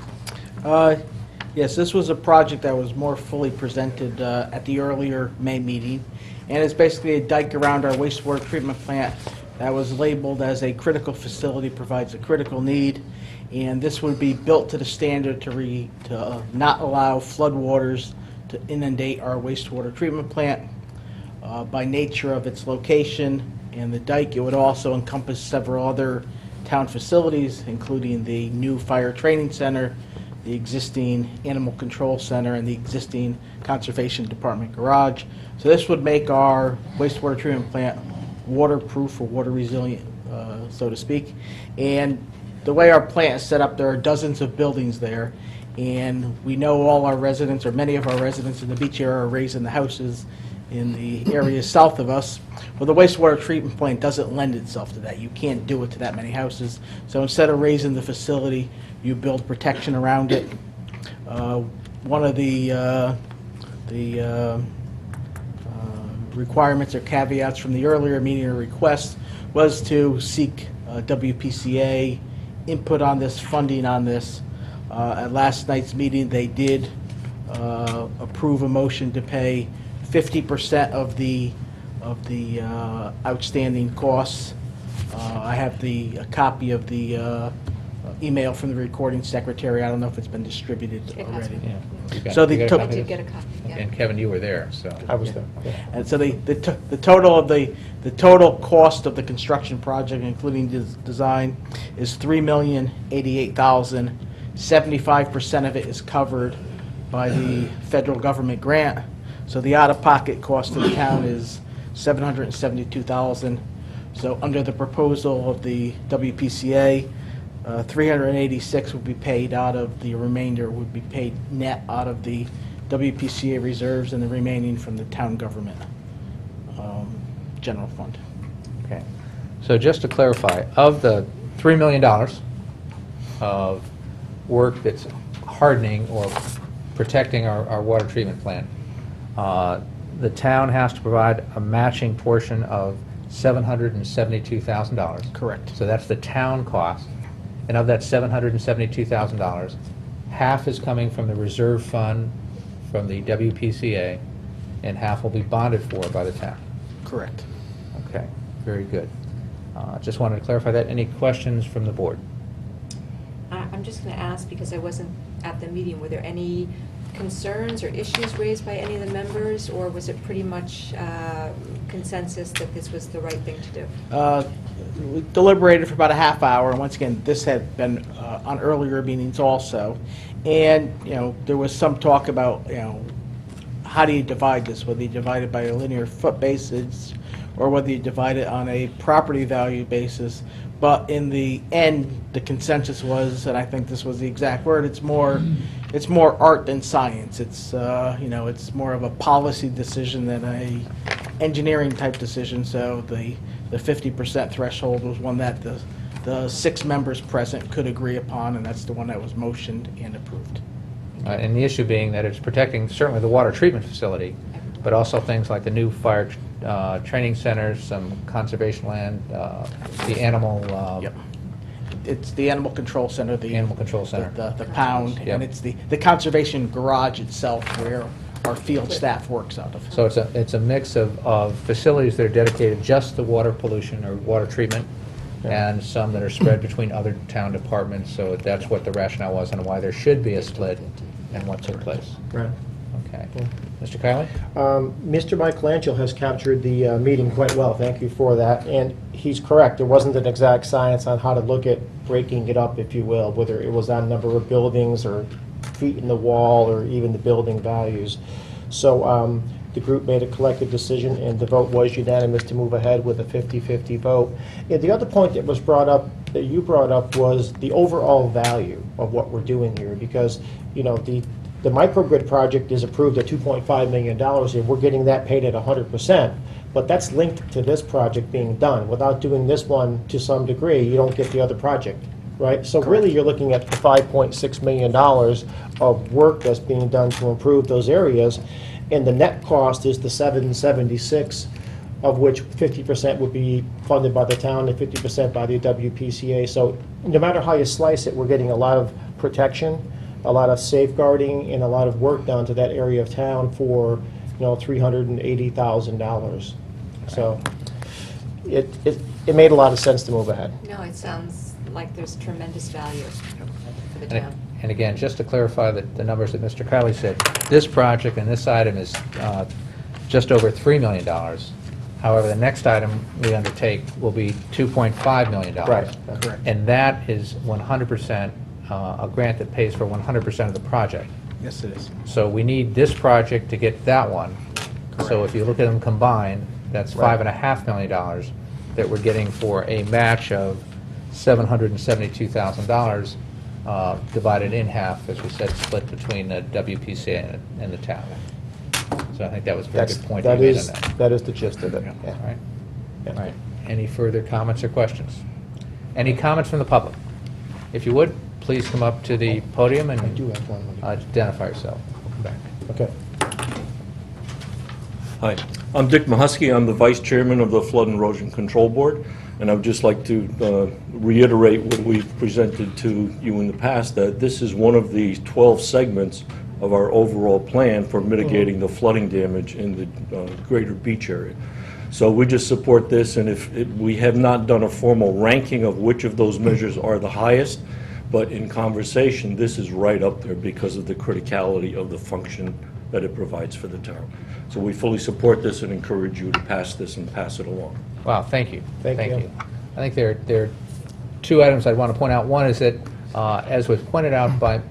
Yes, this was a project that was more fully presented at the earlier May meeting, and it's basically a dike around our wastewater treatment plant that was labeled as a critical facility, provides a critical need, and this would be built to the standard to not allow floodwaters to inundate our wastewater treatment plant. By nature of its location and the dike, it would also encompass several other town facilities, including the new fire training center, the existing animal control center, and the existing conservation department garage. So this would make our wastewater treatment plant waterproof or water resilient, so to speak. And the way our plant is set up, there are dozens of buildings there, and we know all our residents, or many of our residents in the beach area, are raising the houses in the areas south of us. Well, the wastewater treatment plant doesn't lend itself to that. You can't do it to that many houses. So instead of raising the facility, you build protection around it. One of the requirements or caveats from the earlier meeting or request was to seek WPCA input on this, funding on this. At last night's meeting, they did approve a motion to pay 50% of the outstanding costs. I have a copy of the email from the recording secretary. I don't know if it's been distributed It has already. been. You got- So you they got a took- I copy did of get a this? copy, yeah. And Kevin, you were there, so. I was there. Yeah. And so the total of the total cost of the construction project, including design, is $3,088,000. 75% of it is covered by the federal government grant. So the out-of-pocket cost to the town is $772,000. So under the proposal of the WPCA, 386 would be paid out of the remainder would be paid net out of the WPCA reserves, and the remaining from the town government general fund. Okay. So just to clarify, of the $3 million of work that's hardening or protecting our water treatment plant, the town has to provide a matching portion of $772,000. Correct. So that's the town cost. And of that $772,000, half is coming from the reserve fund from the WPCA, and half will be bonded for by the town. Correct. Okay, very good. Just wanted to clarify that. Any questions from the board? I'm just going to ask, because I wasn't at the meeting, were there any concerns or issues raised by any of the members, or was it pretty much consensus that this was the right thing to do? We deliberated for about a half hour, and once again, this had been on earlier meetings also. And, there was some talk about, how do you divide this, whether you divide it by a linear foot basis or whether you divide it on a property value basis. But in the end, the consensus was, and I think this was the exact word, it's more art than science. It's, it's more of a policy decision than a engineering type decision. So the 50% threshold was one that the 6 members present could agree upon, and that's the one that was motioned and approved. And the issue being that it's protecting certainly the water treatment facility, but also things like the new fire training centers, some conservation land, the animal... Yep. It's the animal control center, the Animal control center. the pound, Yep. and it's the conservation garage itself where our field staff works out of. So it's a mix of facilities that are dedicated just to water pollution or water treatment, and some that are spread between other town departments. So that's what the rationale was and why there should be a split and what took place. Right. Okay. Mr. Kiley? Mr. Michelangelo has captured the meeting quite well. Thank you for that. And he's correct. There wasn't an exact science on how to look at breaking it up, if you will, whether it was on number of buildings or feet in the wall or even the building values. So the group made a collective decision, and the vote was unanimous to move ahead with a 50-50 vote. And the other point that was brought up, that you brought up, was the overall value of what we're doing here, because, you know, the microgrid project is approved at $2.5 million, and we're getting that paid at 100%, but that's linked to this project being done. Without doing this one to some degree, you don't get the other project, right? So really, you're looking at the $5.6 million of work that's being done to improve those areas, and the net cost is the $776, of which 50% would be funded by the town and 50% by the WPCA. So no matter how you slice it, we're getting a lot of protection, a lot of safeguarding, and a lot of work done to that area of town for, you know, $380,000. So it made a lot of sense to move ahead. No, it sounds like there's tremendous value for the town. And again, just to clarify the numbers that Mr. Kiley said, this project and this item is just over $3 million. However, the next item we undertake will be $2.5 million. Right, correct. And that is 100% a grant that pays for 100% of the project. Yes, it is. So we need this project to get that one. So if you look at them combined, that's Right. $5.5 million that we're getting for a match of $772,000 divided in half, as we said, split between the WPCA and the town. So I think that was a very good point you That made on is, that. that is the gist of it. All Yeah. right. Yeah. All right. Any further comments or questions? Any comments from the public? If you would, please come up to the podium and I do have one. identify yourself. We'll come back. Okay. Hi, I'm Dick Mahusky. I'm the Vice Chairman of the Flood and Erosion Control Board, and I would just like to reiterate what we've presented to you in the past, that this is one of the 12 segments of our overall plan for mitigating the flooding damage in the greater beach area. So we just support this, and if we have not done a formal ranking of which of those measures are the highest, but in conversation, this is right up there because of the criticality of the function that it provides for the town. So we fully support this and encourage you to pass this and pass it along. Wow, thank you. Thank you. I think there are two items I'd want to point out. One is that, as was pointed out by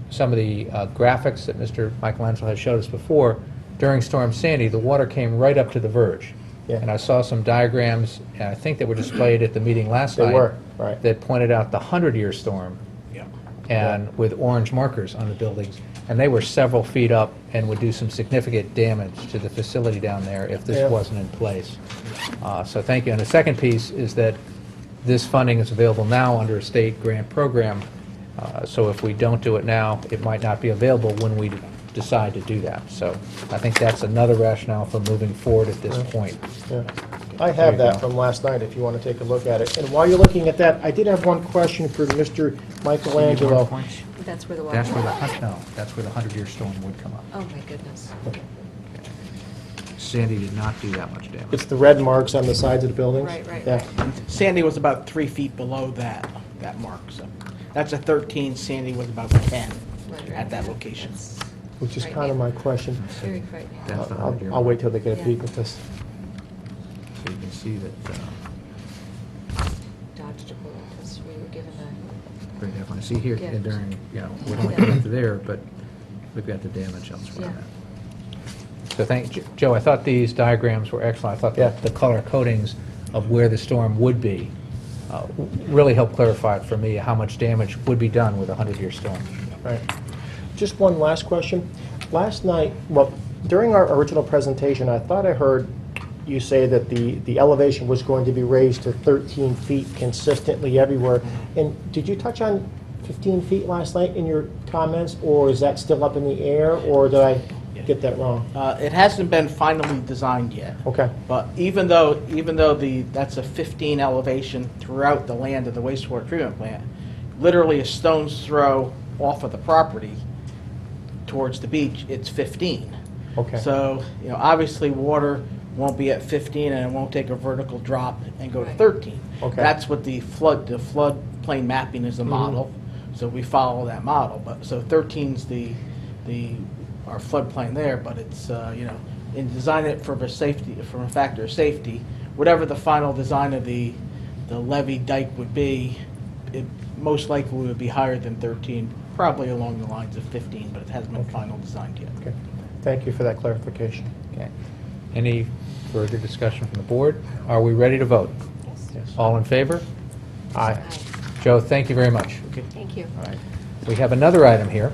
some of the graphics that Mr. Michelangelo has showed us before, during Storm Sandy, the water came right up to the verge. Yeah. And I saw some diagrams, and I think they were displayed at the meeting last They night. were, right. That pointed out the 100-year storm, Yeah. and with orange markers on the buildings. And they were several feet up and would do some significant damage to the facility down there if this Yeah. wasn't in place. So thank you. And the second piece is that this funding is available now under a state grant program. So if we don't do it now, it might not be available when we decide to do that. So I think that's another rationale for moving forward at this point. Yeah. I have that from last night, if you want to take a look at it. And while you're looking at that, I did have one question for Mr. Michelangelo. That's where the water. That's where that's where the 100-year storm would come up. Oh, my goodness. Sandy did not do that much damage. It's the red marks on the sides of the buildings? Right, right, Yeah. Sandy was about 3 feet below that mark, so. That's a 13, Sandy was about 10 at that location. Which is kind of my question. Very frightening. That's the I'll 100-year. I'll wait till they get a Yeah. peek at this. So you can see that, Dodged a bullet because we were given a, very definitely, see here, Yeah. and during, you know, we don't Yeah. get up to there, but we've got the damage elsewhere. Yeah. So thank you, Joe, I thought these diagrams were excellent. I thought Yeah. that the color codings of where the storm would be really helped clarify it for me how much damage would be done with a 100-year storm. Right. Just one last question. Last night, well, during our original presentation, I thought I heard you say that the elevation was going to be raised to 13 feet consistently everywhere. And did you touch on 15 feet last night in your comments, or is that still up in the air, or did I get that wrong? It hasn't been finally designed yet. Okay. But even though that's a 15 elevation throughout the land of the wastewater treatment plant, literally a stone's throw off of the property towards the beach, it's 15. Okay. So, you know, obviously water won't be at 15 and it won't take a vertical drop and go to Right. 13. Okay. That's what the floodplain mapping is the model. So we follow that model. But so 13's the our floodplain there, but it's, in designing it from a factor of safety, whatever the final design of the levee dike would be, it most likely would be higher than 13, probably along the lines of 15, but it hasn't been final designed yet. Okay. Thank you for that clarification. Okay. Any further discussion from the board? Are we ready to vote? Yes. All in favor? Aye. Aye. Joe, thank you very much. Thank you. All right. We have another item here.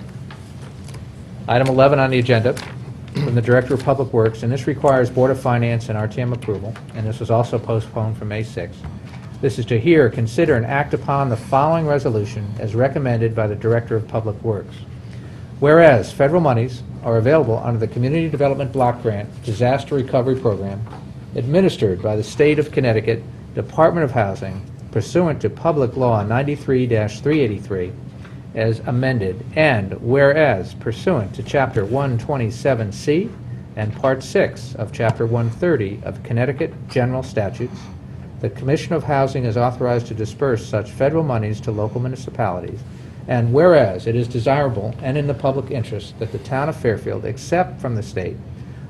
Item 11 on the agenda from the Director of Public Works, and this requires Board of Finance and RTM approval, and this was also postponed from May 6th. This is to hear, consider, and act upon the following resolution as recommended by the Director of Public Works. Whereas federal monies are available under the Community Development Block Grant Disaster Recovery Program administered by the State of Connecticut Department of Housing pursuant to Public Law 93-383 as amended, and whereas pursuant to Chapter 127C and Part 6 of Chapter 130 of Connecticut General Statutes, the Commission of Housing is authorized to disperse such federal monies to local municipalities, and whereas it is desirable and in the public interest that the town of Fairfield accept from the state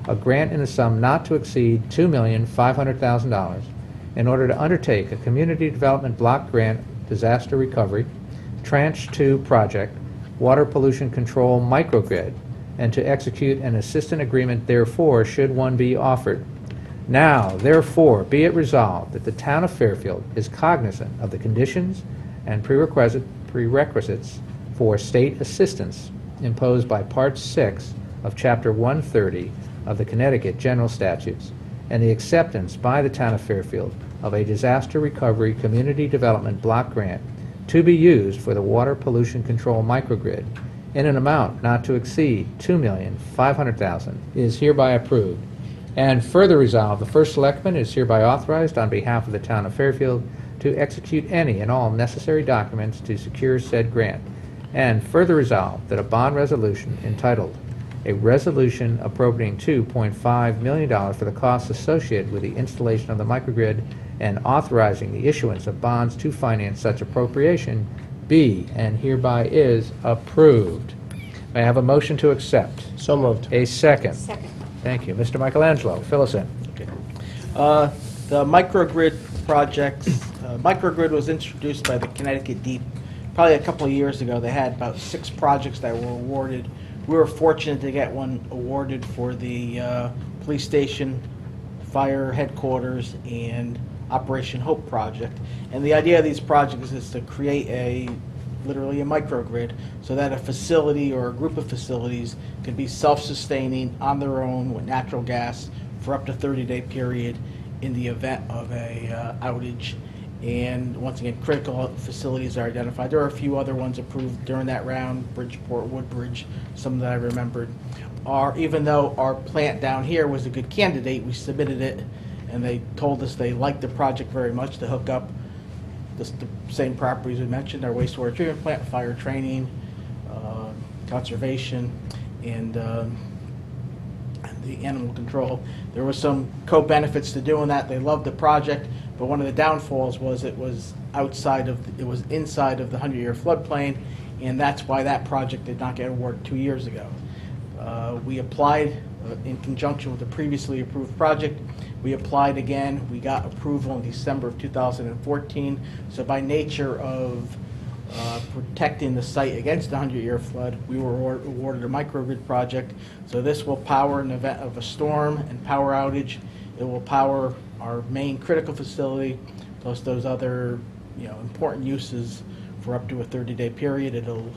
a grant in a sum not to exceed $2,500,000 in order to undertake a community development block grant disaster recovery Tranche 2 project, water pollution control microgrid, and to execute an assistant agreement therefore should one be offered. Now, therefore, be it resolved that the town of Fairfield is cognizant of the conditions and prerequisites for state assistance imposed by Part 6 of Chapter 130 of the Connecticut General Statutes, and the acceptance by the town of Fairfield of a disaster recovery community development block grant to be used for the water pollution control microgrid in an amount not to exceed $2,500,000 is hereby approved. And further resolved, the first selectman is hereby authorized on behalf of the town of Fairfield to execute any and all necessary documents to secure said grant. And further resolved that a bond resolution entitled "A Resolution Appropriating $2.5 million for the costs associated with the installation of the microgrid and authorizing the issuance of bonds to finance such appropriation be and hereby is approved." May I have a motion to accept? So moved. A second. Second. Thank you. Mr. Michelangelo, fill us in. The microgrid project, microgrid was introduced by the Connecticut Deep probably a couple of years ago. They had about 6 projects that were awarded. We were fortunate to get one awarded for the police station, fire headquarters, and Operation Hope project. And the idea of these projects is to create literally a microgrid so that a facility or a group of facilities can be self-sustaining on their own with natural gas for up to 30-day period in the event of a outage. And once again, critical facilities are identified. There are a few other ones approved during that round, Bridgeport, Woodbridge, some that I remembered. Even though our plant down here was a good candidate, we submitted it, and they told us they liked the project very much to hook up the same properties we mentioned, our wastewater treatment plant, fire training, conservation, and the animal control. There was some co-benefits to doing that. They loved the project, but one of the downfalls was it was inside of the 100-year floodplain, and that's why that project did not get awarded 2 years ago. We applied in conjunction with the previously approved project. We applied again. We got approval in December of 2014. So by nature of protecting the site against the 100-year flood, we were awarded a microgrid project. So this will power in the event of a storm and power outage. It will power our main critical facility, plus those other important uses for up to a 30-day period. It'll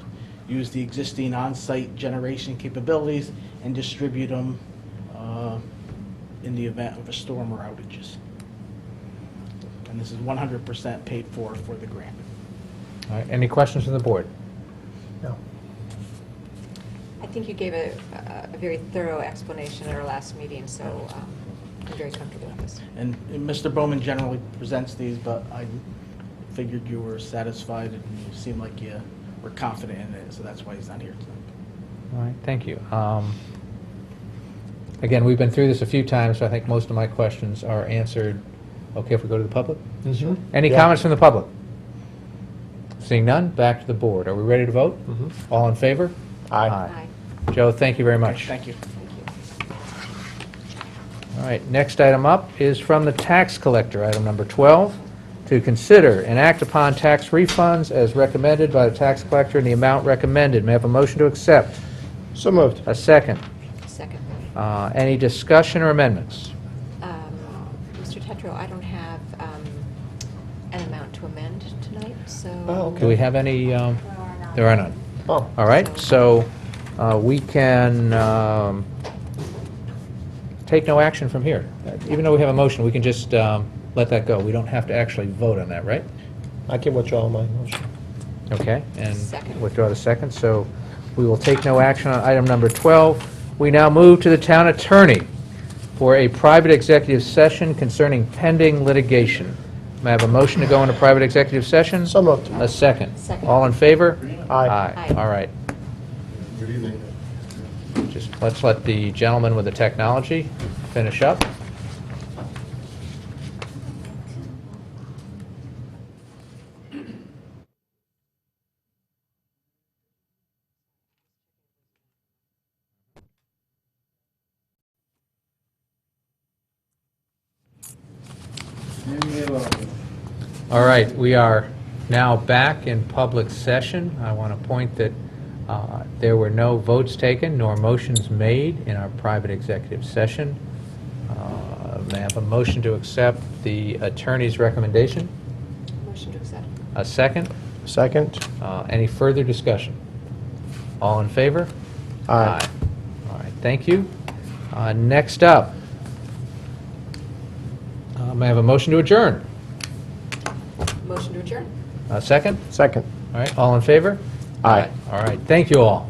use the existing on-site generation capabilities and distribute them in the event of a storm or outages. And this is 100% paid for the grant. All right, any questions from the board? No. I think you gave a very thorough explanation at our last meeting, so I'm very comfortable with this. And Mr. Bowman generally presents these, but I figured you were satisfied and you seemed like you were confident in it, so that's why he's not here tonight. All right, thank you. Again, we've been through this a few times, so I think most of my questions are answered. Okay if we go to the public? Sure. Any Yeah. comments from the public? Seeing none, back to the board. Are we ready to vote? All in favor? Aye. Aye. Joe, thank you very much. Thank you. All right, next item up is from the tax collector, item number 12, to consider and act upon tax refunds as recommended by the tax collector in the amount recommended. May I have a motion to accept? So moved. A second. Second. Any discussion or amendments? Mr. Tetro, I don't have an amount to amend tonight, so... Oh, okay. Do we have any? There are none. Oh, All right, so we can take no action from here. Even though we have a motion, we can just let that go. We don't have to actually vote on that, right? I can withdraw my motion. Okay, and Second. withdraw the second. So we will take no action on item number 12. We now move to the town attorney for a private executive session concerning pending litigation. May I have a motion to go into private executive session? So moved. A second. Second. All in favor? Aye. Aye. All right. Good evening. Just let's let the gentleman with the technology finish up. All right, we are now back in public session. I want to point that there were no votes taken nor motions made in our private executive session. May I have a motion to accept the attorney's recommendation? Motion to accept. A second? Second? Any further discussion? All in favor? Aye. All right, thank you. Next up, may I have a motion to adjourn? Motion to adjourn. A second? Second. All right, all in favor? Aye. All right, thank you all.